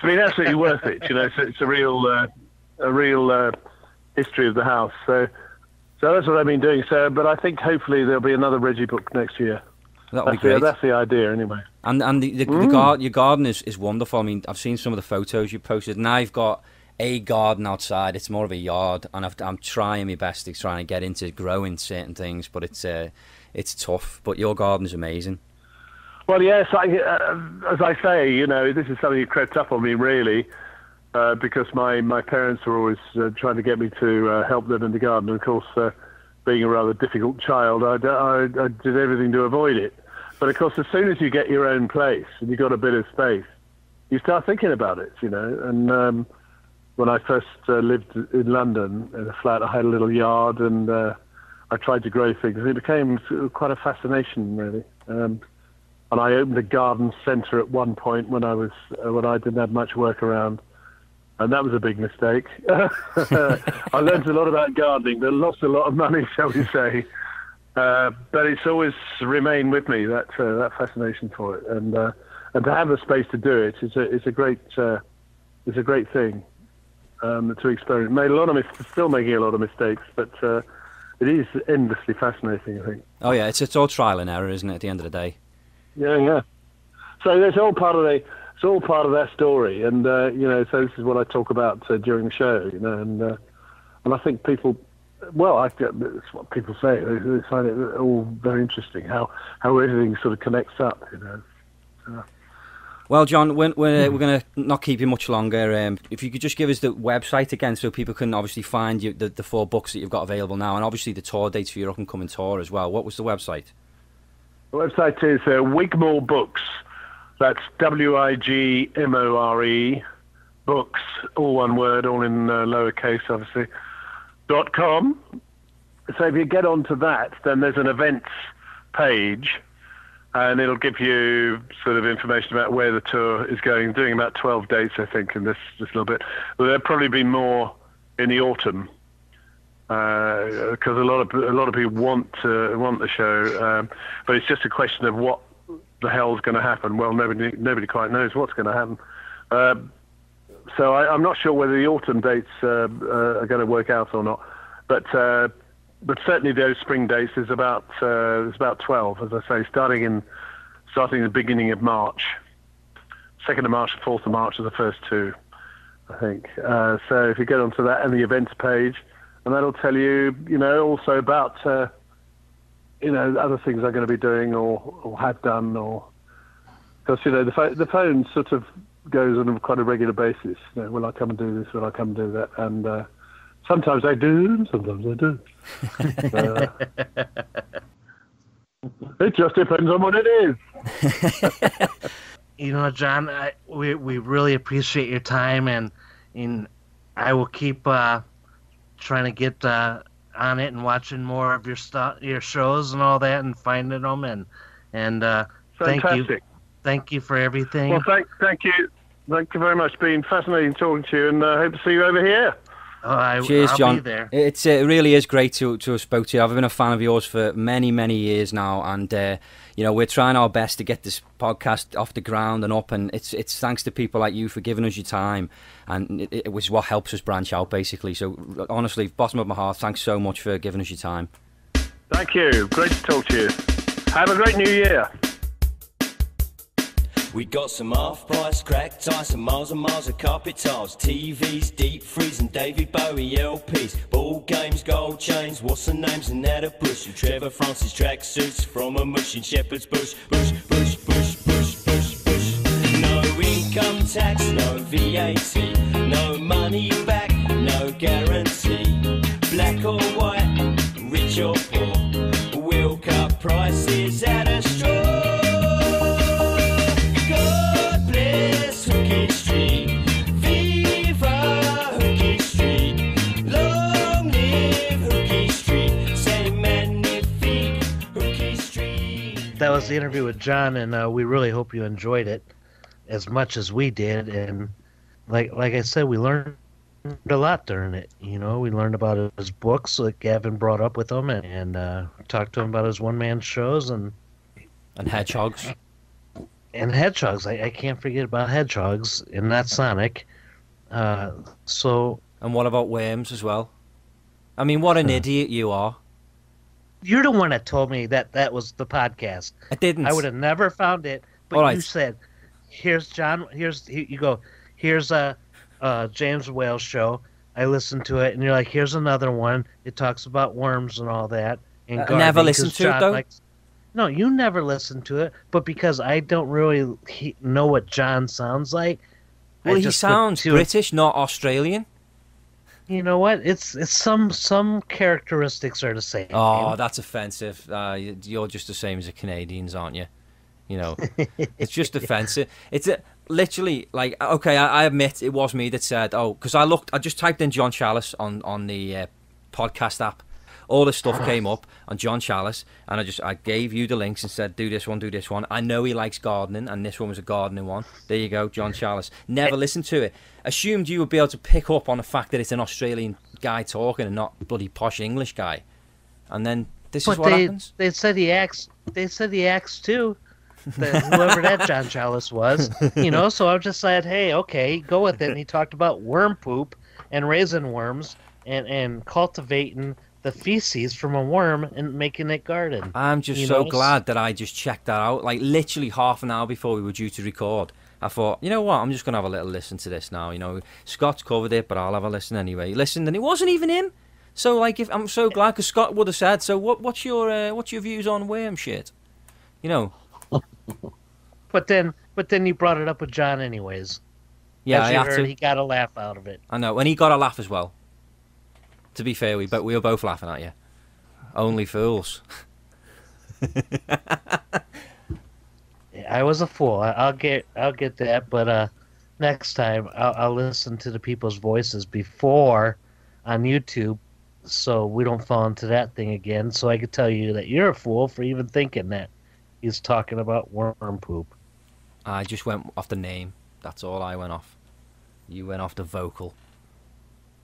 Speaker 5: absolutely worth it. You know, it's a real history of the house. So that's what I've been doing. So, but I think hopefully there'll be another Reggie book next year.
Speaker 2: That'll be great.
Speaker 5: That's the idea, anyway.
Speaker 2: And your garden is wonderful. I mean, I've seen some of the photos you posted, and I've got a garden outside. It's more of a yard, and I'm trying my best to try and get into growing certain things, but it's tough. But your garden is amazing.
Speaker 5: Well, yes, as I say, you know, this is something that crept up on me, really, because my parents were always trying to get me to help them in the garden. And of course, being a rather difficult child, I did everything to avoid it. But of course, as soon as you get your own place and you've got a bit of space, you start thinking about it, you know. And when I first lived in London in a flat, I had a little yard, and I tried to grow things. And it became quite a fascination, really. And I opened a garden centre at one point when I didn't have much work around, and that was a big mistake. I learned a lot about gardening, but lost a lot of money, shall we say. But it's always remained with me, that fascination for it, and to have the space to do it is a great thing to experiment. Still making a lot of mistakes, but it is endlessly fascinating, I think.
Speaker 2: Oh yeah, it's all trial and error, isn't it? At the end of the day.
Speaker 5: Yeah. So it's all part of that story, and you know. So this is what I talk about during the show, you know, and I think people. Well, it's what people say. They find it all very interesting how everything sort of connects up, you know.
Speaker 2: Well, John, we're going to not keep you much longer. If you could just give us the website again, so people can obviously find you, the 4 books that you've got available now, and obviously the tour dates for your up and coming tour as well. What was the website? The
Speaker 5: website is Wigmore Books. That's WIGMORE Books, all one word, all in lowercase, obviously. .com. So if you get onto that, then there's an events page, and it'll give you sort of information about where the tour is going. Doing about 12 dates, I think, in this little bit. But there'll probably be more in the autumn, because a lot of people want the show, but it's just a question of what the hell's going to happen. Well, nobody quite knows what's going to happen. So I'm not sure whether the autumn dates are going to work out or not, but certainly those spring dates is about 12, as I say, starting the beginning of March, 2nd of March and 4th of March are the first 2, I think. So if you get onto that and the events page, and that'll tell you, you know, also about you know, other things I'm going to be doing or have done, or because you know the phone sort of goes on quite a regular basis. You know, will I come and do this? Will I come and do that? And sometimes I do, and sometimes I do. It just depends on what it is.
Speaker 1: You know, John, we really appreciate your time, and I will keep trying to get on it and watching more of your shows and all that, and finding them, and
Speaker 5: Fantastic.
Speaker 1: Thank you for everything.
Speaker 5: Well, thank you. Thank you very much. It's been fascinating talking to you, and hope to see you over here.
Speaker 2: Cheers,
Speaker 1: I'll
Speaker 2: John.
Speaker 1: Be there.
Speaker 2: It really is great to have spoke to you. I've been a fan of yours for many, many years now, and we're trying our best to get this podcast off the ground and up. And it's thanks to people like you for giving us your time, and it was what helps us branch out, basically. So honestly, bottom of my heart, thanks so much for giving us your time.
Speaker 5: Thank you. Great to talk to you. Have a great New Year.
Speaker 6: We got some half-price crack ties, some miles and miles of carpet tiles, TVs, deep freeze and David Bowie LPs, ball games, gold chains, what's the names and out of bush, and Trevor Francis tracksuits from a mush in Shepherd's Bush, bush, bush, bush, bush, bush, bush. No income tax, no VAT, no money back, no guarantee. Black or white, rich or poor, we'll cut prices at a straw.
Speaker 1: That was the interview with John, and we really hope you enjoyed it as much as we did. And like I said, we learned a lot during it. We learned about his books that Gavin brought up with him, and talked to him about his one-man shows and
Speaker 2: hedgehogs.
Speaker 1: And hedgehogs. I can't forget about hedgehogs, and not Sonic. And
Speaker 2: what about worms as well? I mean, what an idiot you are.
Speaker 1: You're the one that told me that was the podcast.
Speaker 2: I didn't.
Speaker 1: I would have never found it. But
Speaker 2: right.
Speaker 1: You said, "Here's John. Here's a James Whale show." I listened to it, and you're like, "Here's another one. It talks about worms and all that." And
Speaker 2: I never listened to it though.
Speaker 1: No, you never listened to it. But because I don't really know what John sounds like.
Speaker 2: Well, he sounds British, not Australian.
Speaker 1: You know what? It's some characteristics are the same.
Speaker 2: Oh, that's offensive. You're just the same as the Canadians, aren't you? It's just offensive. It's literally like, okay, I admit it was me that said, because I just typed in John Chalice on the podcast app. All this stuff came up on John Chalice, and I gave you the links and said, do this one. I know he likes gardening, and this one was a gardening one. There you go, John Chalice. Never listened to it. Assumed you would be able to pick up on the fact that it's an Australian guy talking and not bloody posh English guy. And then this is what happens.
Speaker 1: They said he acts too. Whoever that John Chalice was, So I just said, hey, okay, go with it. And he talked about worm poop and raising worms and cultivating the feces from a worm and making it garden.
Speaker 2: I'm just so glad that I just checked that out. Like literally half an hour before we were due to record, I thought, you know what, I'm just gonna have a little listen to this now. Scott's covered it, but I'll have a listen anyway. Listened, and it wasn't even him. So I'm so glad, because Scott would have said, so what's your views on worm shit?
Speaker 1: But then you brought it up with John anyways.
Speaker 2: Yeah, I had to.
Speaker 1: He got a laugh out of it.
Speaker 2: I know, and he got a laugh as well. To be fair, we were both laughing at you. Only fools.
Speaker 1: I was a fool. I'll get that, but next time I'll listen to the people's voices before on YouTube, so we don't fall into that thing again. So I could tell you that you're a fool for even thinking that he's talking about worm poop.
Speaker 2: I just went off the name. That's all I went off. You went off the vocal.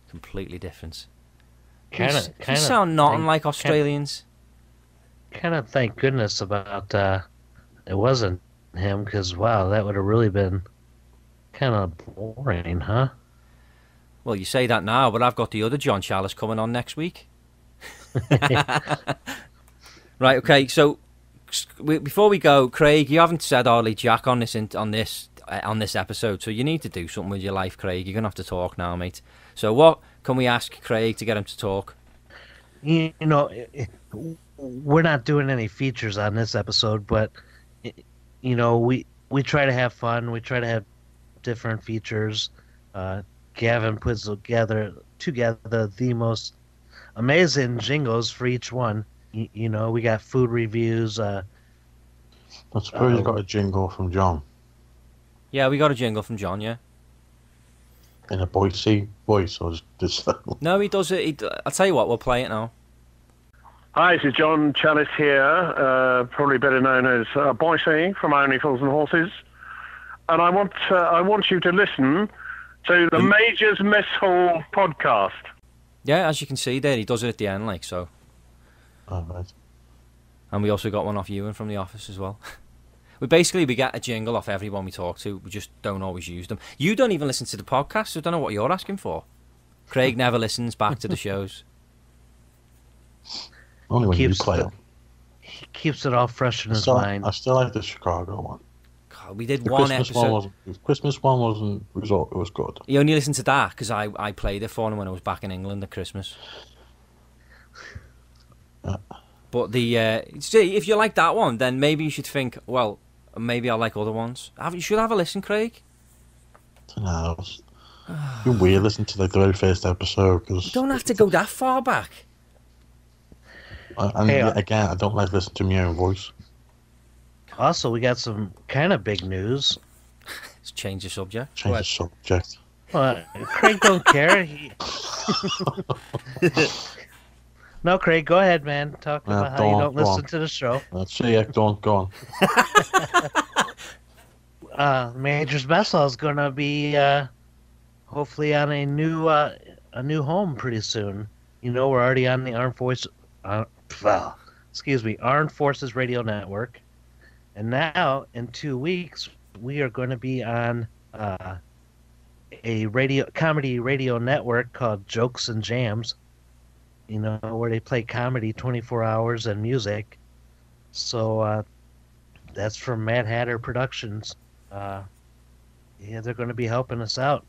Speaker 2: Completely different. You sound not unlike Australians.
Speaker 1: Kind of thank goodness about it wasn't him, because wow, that would have really been kind of boring, huh?
Speaker 2: Well, you say that now, but I've got the other John Chalice coming on next week. Right, okay, so before we go, Craig, you haven't said hardly jack on this episode, so you need to do something with your life, Craig. You're gonna have to talk now, mate. So what can we ask Craig to get him to talk?
Speaker 1: We're not doing any features on this episode, but we try to have fun. We try to have different features. Gavin puts together the most amazing jingles for each one. We got food reviews. I
Speaker 3: suppose you got a jingle from John.
Speaker 2: Yeah, we got a jingle from John, yeah.
Speaker 3: In a Boise voice, or just...
Speaker 2: No, he does it. I'll tell you what, we'll play it now.
Speaker 5: Hi, this is John Chalice here, probably better known as Boise from Only Fools and Horses. And I want you to listen to the Major's Mess Hall podcast.
Speaker 2: Yeah, as you can see there, he does it at the end, like so.
Speaker 3: Oh, right.
Speaker 2: And we also got one off Ewan from the office as well. We get a jingle off everyone we talk to. We just don't always use them. You don't even listen to the podcast, so I don't know what you're asking for. Craig never listens back to the shows.
Speaker 3: Only when you play them.
Speaker 1: He keeps it all fresh in his mind.
Speaker 3: I still like the Chicago one.
Speaker 2: God, we did
Speaker 3: the
Speaker 2: one
Speaker 3: Christmas
Speaker 2: episode.
Speaker 3: Christmas one wasn't. It was good.
Speaker 2: He only listened to that because I played it for him when I was back in England at Christmas.
Speaker 3: Yeah.
Speaker 2: But see, if you like that one, then maybe you should think, well, maybe I like other ones. You should have a listen, Craig.
Speaker 3: I don't know. It's been weird listening to like the very first episode. Cause
Speaker 2: you don't have to go that far back.
Speaker 3: Again, I don't like listening to my own voice.
Speaker 1: Also, we got some kind of big news.
Speaker 2: Let's change the subject.
Speaker 3: Change the subject.
Speaker 1: Well, Craig don't care. No, Craig, go ahead, man. Talk about how you don't listen to the show.
Speaker 3: Let's see it. Go on.
Speaker 1: Major's Mess Hall is going to be hopefully on a new home pretty soon. You know, we're already on the Armed Forces Radio Network. And now, in 2 weeks, we are going to be on a comedy radio network called Jokes and Jams. You know, where they play comedy 24 hours and music. So that's from Mad Hatter Productions. Yeah, they're going to be helping us out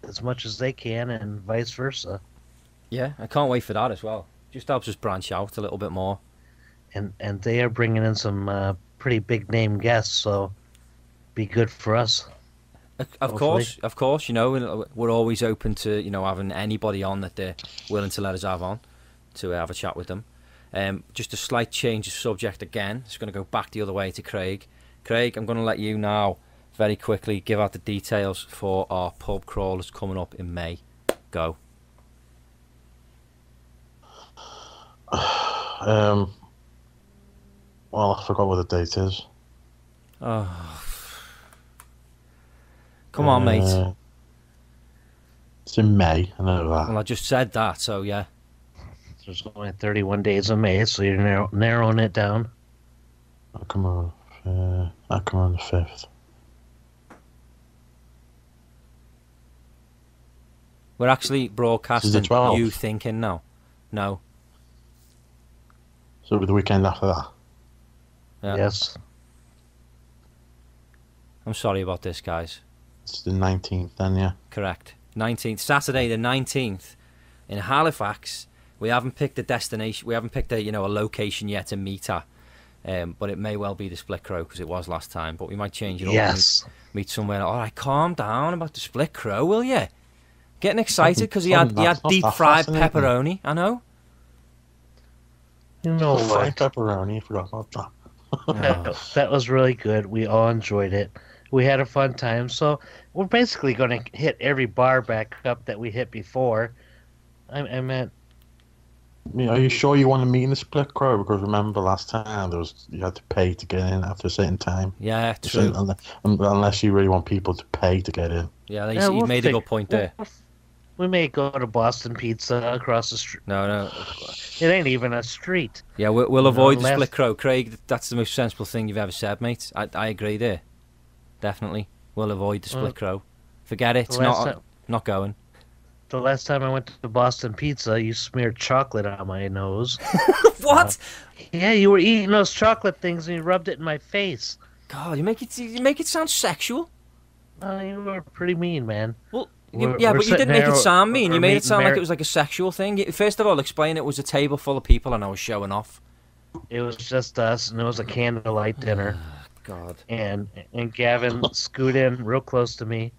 Speaker 1: as much as they can, and vice versa.
Speaker 2: Yeah, I can't wait for that as well. Just helps us branch out a little bit more.
Speaker 1: And they are bringing in some pretty big name guests, so be good for us.
Speaker 2: Of course. You know, we're always open to having anybody on that they're willing to let us have on to have a chat with them. Just a slight change of subject again. It's going to go back the other way to Craig. Craig, I'm going to let you now very quickly give out the details for our pub crawlers coming up in May. Go.
Speaker 3: Well, I forgot what the date is.
Speaker 2: Oh. Come on, mate.
Speaker 3: It's in May, I know that.
Speaker 2: Well, I just said that, so yeah.
Speaker 1: There's only 31 days of May, so you're narrowing it down.
Speaker 3: I'll come on the 5th.
Speaker 2: We're actually broadcasting you thinking now. No.
Speaker 3: So the weekend after that?
Speaker 2: Yeah.
Speaker 1: Yes.
Speaker 2: I'm sorry about this, guys.
Speaker 3: It's the 19th then, yeah?
Speaker 2: Correct. 19th. Saturday the 19th in Halifax. We haven't picked a destination. We haven't picked a location yet to meet at. But it may well be the Split Crow because it was last time. But we might change it up.
Speaker 1: Yes.
Speaker 2: Meet somewhere. All right, calm down about the Split Crow, will you? Getting excited because he had deep fried pepperoni. I know.
Speaker 1: You know what?
Speaker 3: Fried pepperoni. I forgot about that.
Speaker 1: That was really good. We all enjoyed it. We had a fun time. So we're basically going to hit every bar back up that we hit before. I meant.
Speaker 3: Are you sure you want to meet in the Split Crow? Because remember last time you had to pay to get in after a certain time.
Speaker 2: Yeah, true.
Speaker 3: Unless you really want people to pay to get in.
Speaker 2: Yeah, you made a good point there.
Speaker 1: We may go to Boston Pizza across the street.
Speaker 2: No.
Speaker 1: It ain't even a street.
Speaker 2: Yeah, we'll avoid the Split Crow. Craig, that's the most sensible thing you've ever said, mate. I agree there. Definitely. We'll avoid the Split Crow. Forget it. It's not going.
Speaker 1: The last time I went to Boston Pizza, you smeared chocolate on my nose.
Speaker 2: What?
Speaker 1: Yeah, you were eating those chocolate things and you rubbed it in my face.
Speaker 2: God, you make it sound sexual.
Speaker 1: You were pretty mean, man.
Speaker 2: Well, but you didn't make it sound mean. You made it sound like it was like a sexual thing. First of all, explain it was a table full of people and I was showing off.
Speaker 1: It was just us, and it was a candlelight dinner.
Speaker 2: God.
Speaker 1: And Gavin scooted in real close to me,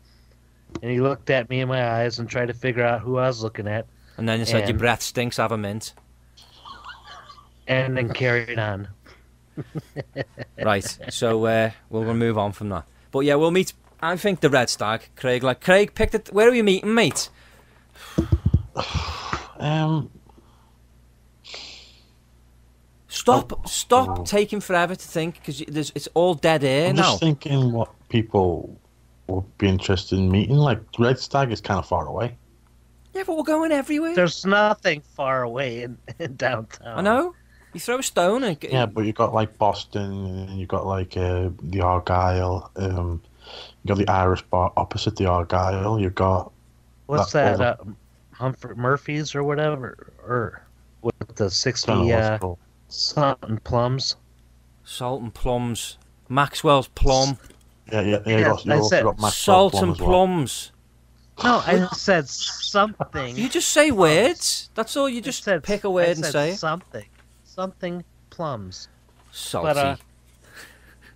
Speaker 1: and he looked at me in my eyes and tried to figure out who I was looking at.
Speaker 2: And then he said, "Your breath stinks, have a mint."
Speaker 1: And then carried on.
Speaker 2: Right, so we'll move on from that. But yeah, we'll meet. I think the Red Stag, Craig. Like Craig picked it. Where are you meeting, mate? Stop taking forever to think, because it's all dead air
Speaker 3: I'm
Speaker 2: now.
Speaker 3: just thinking what people would be interested in meeting. Like, Red Stag is kind of far away.
Speaker 2: Yeah, but we're going everywhere.
Speaker 1: There's nothing far away in downtown.
Speaker 2: I know. You throw a stone and...
Speaker 3: Yeah, but you got like Boston, and you got like the Argyle. You got the Irish bar opposite the Argyle. You got
Speaker 1: What's that? Humphrey Murphy's or whatever, or with the 60 something plums.
Speaker 2: Salt and plums. Maxwell's plum.
Speaker 3: Yeah. You
Speaker 1: I
Speaker 3: also
Speaker 1: said
Speaker 3: got Maxwell
Speaker 2: Salt
Speaker 3: Plum
Speaker 2: and
Speaker 3: as well.
Speaker 2: plums.
Speaker 1: No, I said something.
Speaker 2: You just say words. That's all. You just
Speaker 1: said,
Speaker 2: pick a word
Speaker 1: I
Speaker 2: and
Speaker 1: said
Speaker 2: say it.
Speaker 1: something plums.
Speaker 2: Salty.
Speaker 1: But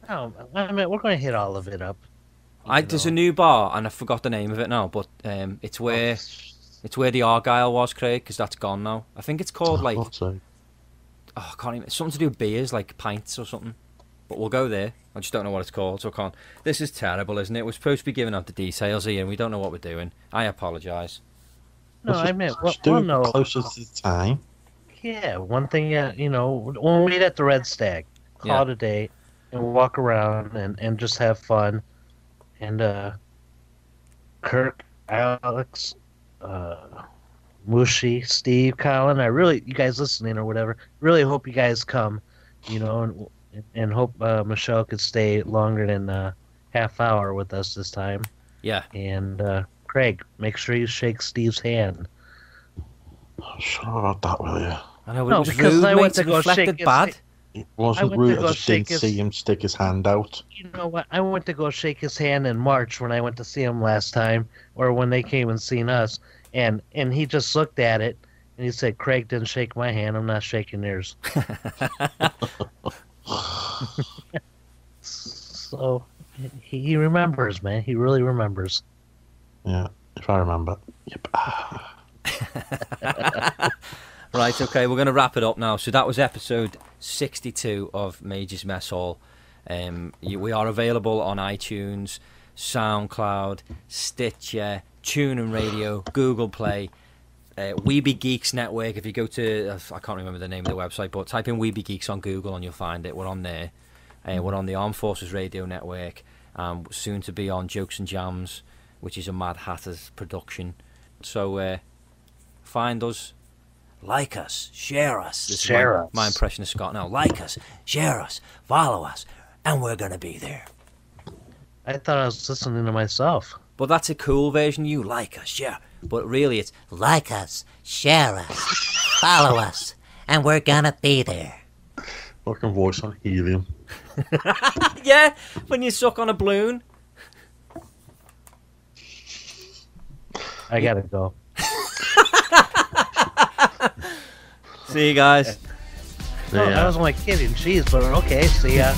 Speaker 1: no, I mean we're going to hit all of it up.
Speaker 2: There's a new bar, and I forgot the name of it now, but it's where the Argyle was, Craig, because that's gone now. I think it's called like I can't even, something to do with beers, like pints or something. But we'll go there. I just don't know what it's called, so I can't. This is terrible, isn't it? We're supposed to be giving out the details here, and we don't know what we're doing. I apologise.
Speaker 1: No, I meant
Speaker 3: we'll
Speaker 1: no.
Speaker 3: closer to the time.
Speaker 1: Yeah, one thing, we'll meet at the Red Stag, call it a day, and walk around and just have fun. And Kirk, Alex, Mushi, Steve, Colin, you guys listening or whatever, really hope you guys come, and hope Michelle could stay longer than a half hour with us this time.
Speaker 2: Yeah.
Speaker 1: And Craig, make sure you shake Steve's hand.
Speaker 3: I'm sure about that, will you?
Speaker 2: I know,
Speaker 1: No,
Speaker 2: it was
Speaker 1: because
Speaker 2: rude,
Speaker 1: I
Speaker 2: mate.
Speaker 1: went to
Speaker 2: It
Speaker 1: go
Speaker 2: reflected
Speaker 1: shake his
Speaker 2: bad.
Speaker 3: It wasn't
Speaker 1: went to
Speaker 3: rude.
Speaker 1: go
Speaker 3: I just
Speaker 1: shake
Speaker 3: didn't see him stick his hand out.
Speaker 1: You know what? I went to go shake his hand in March when I went to see him last time, or when they came and seen us, and he just looked at it and he said, "Craig didn't shake my hand. I'm not shaking yours." So he remembers, man. He really remembers.
Speaker 3: Yeah, if I remember. Yep.
Speaker 2: Right, okay, we're going to wrap it up now. So that was episode 62 of Major's Mess Hall. We are available on iTunes, SoundCloud, Stitcher, TuneIn Radio, Google Play, Weeby Geeks Network. If you go to, I can't remember the name of the website, but type in Weeby Geeks on Google and you'll find it. We're on there. We're on the Armed Forces Radio Network, soon to be on Jokes and Jams, which is a Mad Hatter's production. So find us. Like us, share us. This is my impression of Scott now. Like us, share us, follow us, and we're going to be there.
Speaker 1: I thought I was listening to myself.
Speaker 2: But that's a cool version. You like us, share. But really it's like us, share us, follow us, and we're going to be there.
Speaker 3: Fucking voice on helium.
Speaker 2: Yeah, when you suck on a balloon.
Speaker 1: I got to go.
Speaker 2: See you guys.
Speaker 1: No, I was only kidding. Jeez, but okay, see ya.